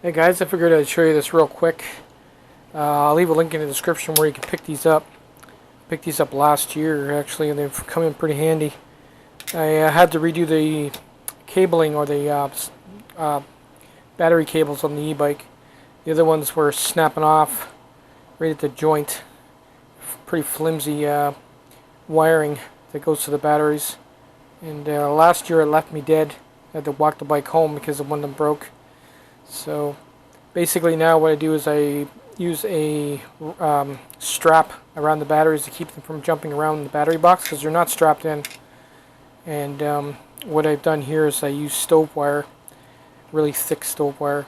Hey guys, I figured I'd show you this real quick. I'll leave a link in the description where you can pick these up. Picked these up last year actually, and they've come in pretty handy. I had to redo the cabling or the battery cables on the e-bike. The other ones were snapping off right at the joint. Pretty flimsy wiring that goes to the batteries. And last year it left me dead. I had to walk the bike home because one of them broke. So basically now what I do is I use a strap around the batteries to keep them from jumping around the battery box because they're not strapped in. And what I've done here is I use stove wire, really thick stove wire,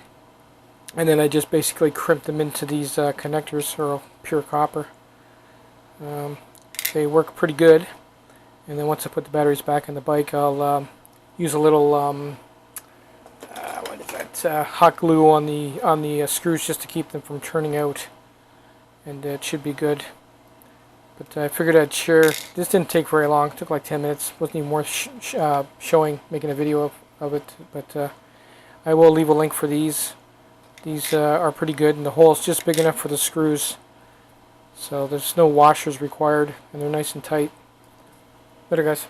and then I just basically crimp them into these connectors or pure copper. They work pretty good. And then once I put the batteries back in the bike, I'll use a little hot glue on the screws just to keep them from turning out, and it should be good. But I figured I'd share. This didn't take very long. It took like 10 minutes. Wasn't even worth making a video of it. But I will leave a link for these. These are pretty good, and the hole is just big enough for the screws. So there's no washers required, and they're nice and tight. Later, guys.